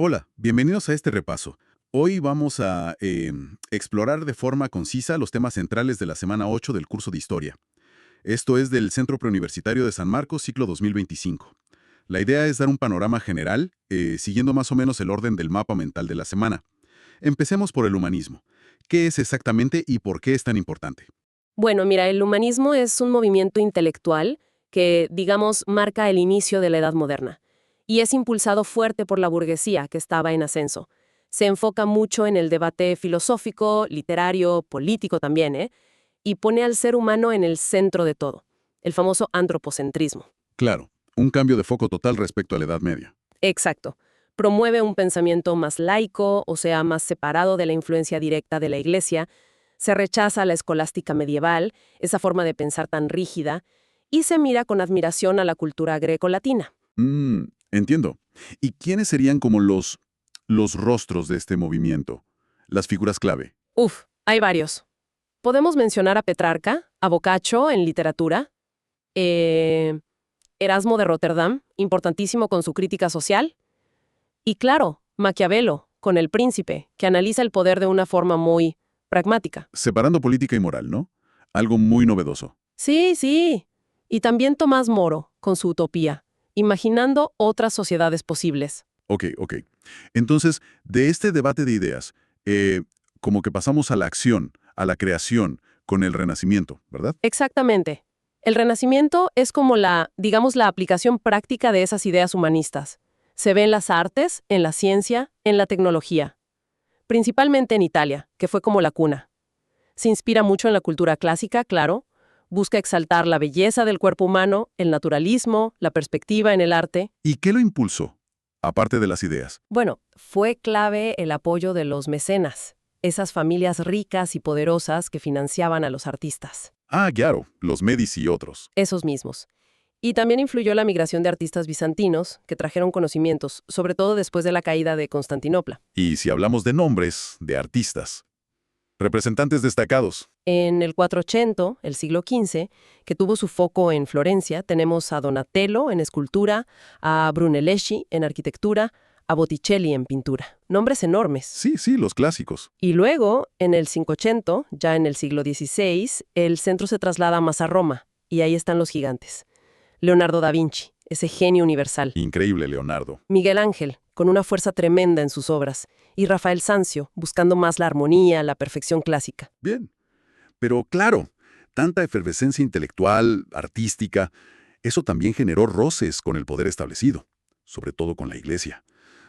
Hola, bienvenidos a este repaso. Hoy vamos a explorar de forma concisa los temas centrales de la semana 8 del curso de Historia. Esto es del Centro Preuniversitario de San Marcos, ciclo 2025. La idea es dar un panorama general, siguiendo más o menos el orden del mapa mental de la semana. Empecemos por el humanismo. ¿Qué es exactamente y por qué es tan importante? Bueno, mira, el humanismo es un movimiento intelectual que, digamos, marca el inicio de la Edad Moderna y es impulsado fuerte por la burguesía que estaba en ascenso. Se enfoca mucho en el debate filosófico, literario, político también, y pone al ser humano en el centro de todo, el famoso antropocentrismo. Claro, un cambio de foco total respecto a la Edad Media. Exacto. Promueve un pensamiento más laico, o sea, más separado de la influencia directa de la Iglesia. Se rechaza la escolástica medieval, esa forma de pensar tan rígida, y se mira con admiración a la cultura greco-latina. Entiendo. ¿Y quiénes serían como los rostros de este movimiento? Las figuras clave. Uf, hay varios. Podemos mencionar a Petrarca, a Boccaccio en literatura, eh, Erasmo de Rotterdam, importantísimo con su crítica social, y claro, Maquiavelo, con El Príncipe, que analiza el poder de una forma muy pragmática. Separando política y moral, ¿no? Algo muy novedoso. Sí, sí. Y también Tomás Moro, con su utopía, imaginando otras sociedades posibles. Ok. Entonces, de este debate de ideas, como que pasamos a la acción, a la creación, con el Renacimiento, ¿verdad? Exactamente. El Renacimiento es como digamos, la aplicación práctica de esas ideas humanistas. Se ve en las artes, en la ciencia, en la tecnología. Principalmente en Italia, que fue como la cuna. Se inspira mucho en la cultura clásica, claro. Busca exaltar la belleza del cuerpo humano, el naturalismo, la perspectiva en el arte. ¿Y qué lo impulsó? Aparte de las ideas. Bueno, fue clave el apoyo de los mecenas, esas familias ricas y poderosas que financiaban a los artistas. Ah, claro, los Medici y otros. Esos mismos. Y también influyó la migración de artistas bizantinos que trajeron conocimientos, sobre todo después de la caída de Constantinopla. Y si hablamos de nombres, de artistas, representantes destacados. En el 480, el siglo XV, que tuvo su foco en Florencia, tenemos a Donatello en escultura, a Brunelleschi en arquitectura, a Botticelli en pintura. Nombres enormes. Sí, los clásicos. Y luego, en el 580, ya en el siglo XVI, el centro se traslada más a Roma, y ahí están los gigantes. Leonardo da Vinci, ese genio universal. Increíble, Leonardo. Miguel Ángel, con una fuerza tremenda en sus obras. Y Rafael Sanzio, buscando más la armonía, la perfección clásica. Bien. Pero claro, tanta efervescencia intelectual, artística, eso también generó roces con el poder establecido, sobre todo con la Iglesia.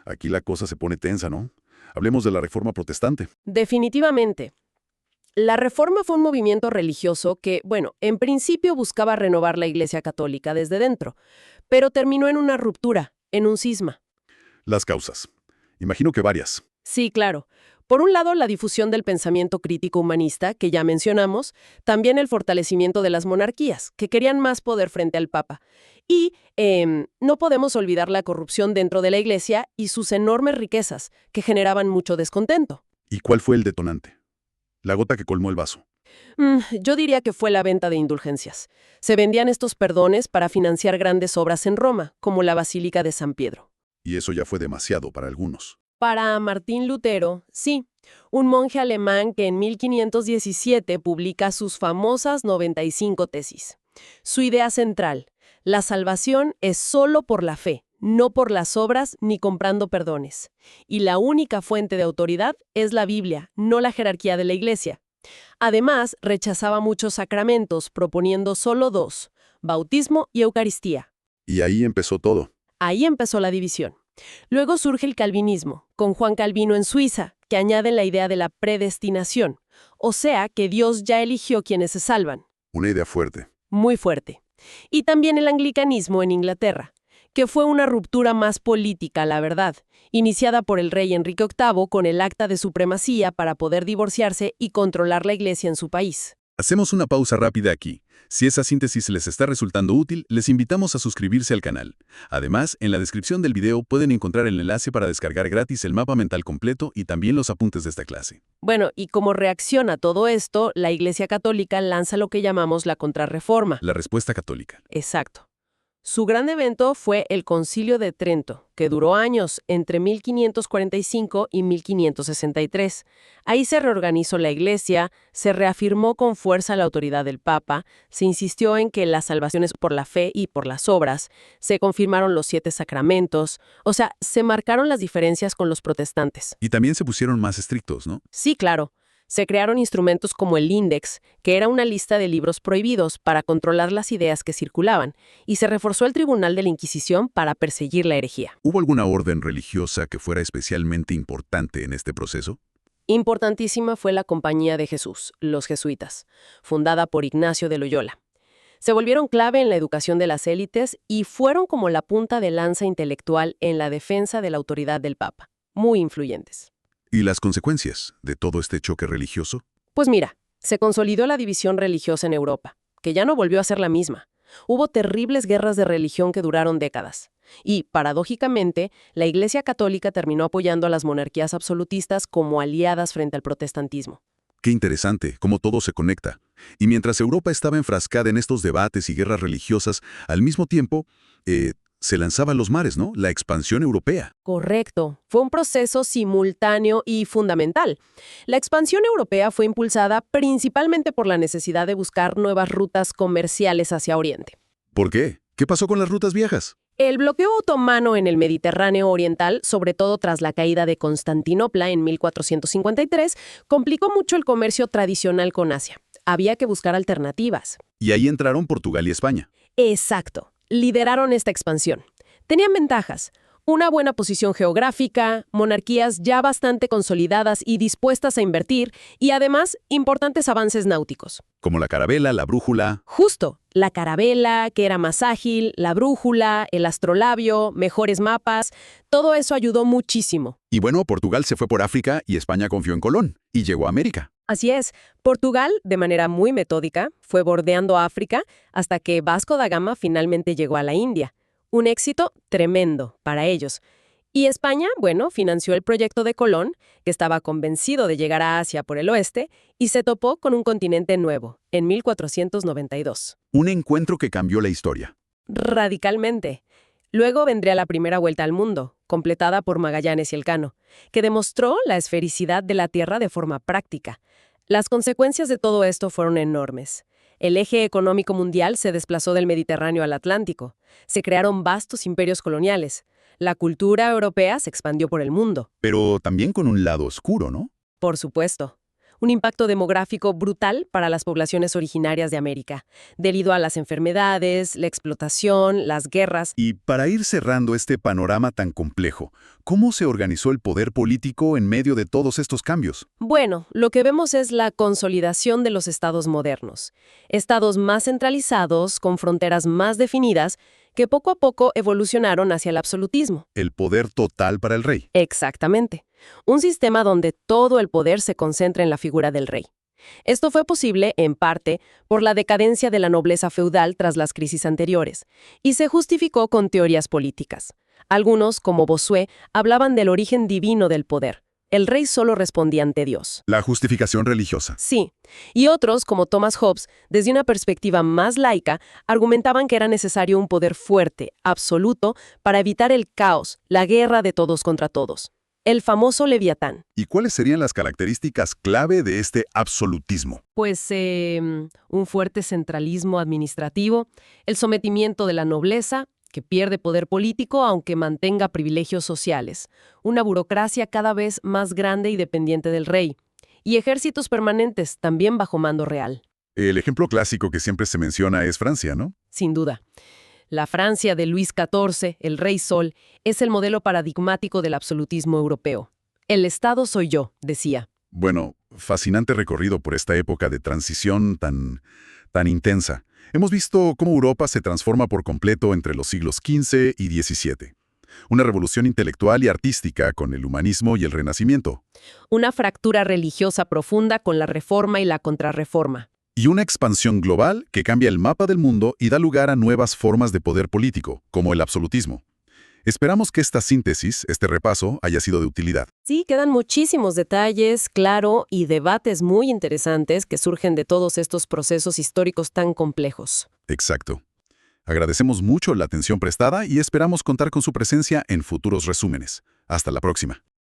Aquí la cosa se pone tensa, ¿no? Hablemos de la Reforma Protestante. Definitivamente. La Reforma fue un movimiento religioso que, bueno, en principio buscaba renovar la Iglesia Católica desde dentro, pero terminó en una ruptura, en un cisma. Las causas. Imagino que varias. Sí, claro. Por un lado, la difusión del pensamiento crítico humanista, que ya mencionamos, también el fortalecimiento de las monarquías, que querían más poder frente al Papa. Y no podemos olvidar la corrupción dentro de la Iglesia y sus enormes riquezas, que generaban mucho descontento. ¿Y cuál fue el detonante? La gota que colmó el vaso. Yo diría que fue la venta de indulgencias. Se vendían estos perdones para financiar grandes obras en Roma, como la Basílica de San Pedro. Y eso ya fue demasiado para algunos. Para Martín Lutero, sí, un monje alemán que en 1517 publica sus famosas 95 tesis. Su idea central: la salvación es solo por la fe, no por las obras ni comprando perdones. Y la única fuente de autoridad es la Biblia, no la jerarquía de la Iglesia. Además, rechazaba muchos sacramentos, proponiendo solo dos: bautismo y Eucaristía. Y ahí empezó todo. Ahí empezó la división. Luego surge el calvinismo, con Juan Calvino en Suiza, que añade la idea de la predestinación, o sea, que Dios ya eligió quienes se salvan. Una idea fuerte. Muy fuerte. Y también el anglicanismo en Inglaterra, que fue una ruptura más política, la verdad, iniciada por el rey Enrique VIII con el Acta de Supremacía para poder divorciarse y controlar la Iglesia en su país. Hacemos una pausa rápida aquí. Si esa síntesis les está resultando útil, les invitamos a suscribirse al canal. Además, en la descripción del video pueden encontrar el enlace para descargar gratis el mapa mental completo y también los apuntes de esta clase. Bueno, y como reacción a todo esto, la Iglesia Católica lanza lo que llamamos la Contrarreforma. La respuesta católica. Exacto. Su gran evento fue el Concilio de Trento, que duró años, entre 1545 y 1563. Ahí se reorganizó la Iglesia, se reafirmó con fuerza la autoridad del Papa, se insistió en que la salvación es por la fe y por las obras, se confirmaron los 7 sacramentos, o sea, se marcaron las diferencias con los protestantes. Y también se pusieron más estrictos, ¿no? Sí, claro. Se crearon instrumentos como el Index, que era una lista de libros prohibidos para controlar las ideas que circulaban, y se reforzó el Tribunal de la Inquisición para perseguir la herejía. ¿Hubo alguna orden religiosa que fuera especialmente importante en este proceso? Importantísima fue la Compañía de Jesús, los jesuitas, fundada por Ignacio de Loyola. Se volvieron clave en la educación de las élites y fueron como la punta de lanza intelectual en la defensa de la autoridad del Papa. Muy influyentes. ¿Y las consecuencias de todo este choque religioso? Pues mira, se consolidó la división religiosa en Europa, que ya no volvió a ser la misma. Hubo terribles guerras de religión que duraron décadas. Y, paradójicamente, la Iglesia Católica terminó apoyando a las monarquías absolutistas como aliadas frente al protestantismo. Qué interesante, cómo todo se conecta. Y mientras Europa estaba enfrascada en estos debates y guerras religiosas, al mismo tiempo, se lanzaba a los mares, ¿no? La expansión europea. Correcto. Fue un proceso simultáneo y fundamental. La expansión europea fue impulsada principalmente por la necesidad de buscar nuevas rutas comerciales hacia Oriente. ¿Por qué? ¿Qué pasó con las rutas viejas? El bloqueo otomano en el Mediterráneo oriental, sobre todo tras la caída de Constantinopla en 1453, complicó mucho el comercio tradicional con Asia. Había que buscar alternativas. Y ahí entraron Portugal y España. Exacto. Lideraron esta expansión. Tenían ventajas. Una buena posición geográfica, monarquías ya bastante consolidadas y dispuestas a invertir, y además importantes avances náuticos. Como la carabela, la brújula. Justo, la carabela, que era más ágil, la brújula, el astrolabio, mejores mapas, todo eso ayudó muchísimo. Y bueno, Portugal se fue por África y España confió en Colón y llegó a América. Así es, Portugal, de manera muy metódica, fue bordeando África hasta que Vasco da Gama finalmente llegó a la India. Un éxito tremendo para ellos. Y España, bueno, financió el proyecto de Colón, que estaba convencido de llegar a Asia por el oeste, y se topó con un continente nuevo, en 1492. Un encuentro que cambió la historia. Radicalmente. Luego vendría la primera vuelta al mundo, completada por Magallanes y Elcano, que demostró la esfericidad de la Tierra de forma práctica. Las consecuencias de todo esto fueron enormes. El eje económico mundial se desplazó del Mediterráneo al Atlántico. Se crearon vastos imperios coloniales. La cultura europea se expandió por el mundo. Pero también con un lado oscuro, ¿no? Por supuesto. Un impacto demográfico brutal para las poblaciones originarias de América, debido a las enfermedades, la explotación, las guerras. Y para ir cerrando este panorama tan complejo, ¿cómo se organizó el poder político en medio de todos estos cambios? Bueno, lo que vemos es la consolidación de los estados modernos. Estados más centralizados, con fronteras más definidas, que poco a poco evolucionaron hacia el absolutismo. El poder total para el rey. Exactamente. Un sistema donde todo el poder se concentra en la figura del rey. Esto fue posible, en parte, por la decadencia de la nobleza feudal tras las crisis anteriores, y se justificó con teorías políticas. Algunos, como Bossuet, hablaban del origen divino del poder. El rey solo respondía ante Dios. La justificación religiosa. Sí. Y otros, como Thomas Hobbes, desde una perspectiva más laica, argumentaban que era necesario un poder fuerte, absoluto, para evitar el caos, la guerra de todos contra todos. El famoso Leviatán. ¿Y cuáles serían las características clave de este absolutismo? Pues un fuerte centralismo administrativo, el sometimiento de la nobleza, que pierde poder político aunque mantenga privilegios sociales, una burocracia cada vez más grande y dependiente del rey, y ejércitos permanentes también bajo mando real. El ejemplo clásico que siempre se menciona es Francia, ¿no? Sin duda. La Francia de Luis XIV, el Rey Sol, es el modelo paradigmático del absolutismo europeo. El Estado soy yo, decía. Bueno, fascinante recorrido por esta época de transición tan intensa. Hemos visto cómo Europa se transforma por completo entre los siglos XV y XVII. Una revolución intelectual y artística con el humanismo y el Renacimiento. Una fractura religiosa profunda con la Reforma y la Contrarreforma. Y una expansión global que cambia el mapa del mundo y da lugar a nuevas formas de poder político, como el absolutismo. Esperamos que esta síntesis, este repaso, haya sido de utilidad. Sí, quedan muchísimos detalles, claro, y debates muy interesantes que surgen de todos estos procesos históricos tan complejos. Exacto. Agradecemos mucho la atención prestada y esperamos contar con su presencia en futuros resúmenes. Hasta la próxima.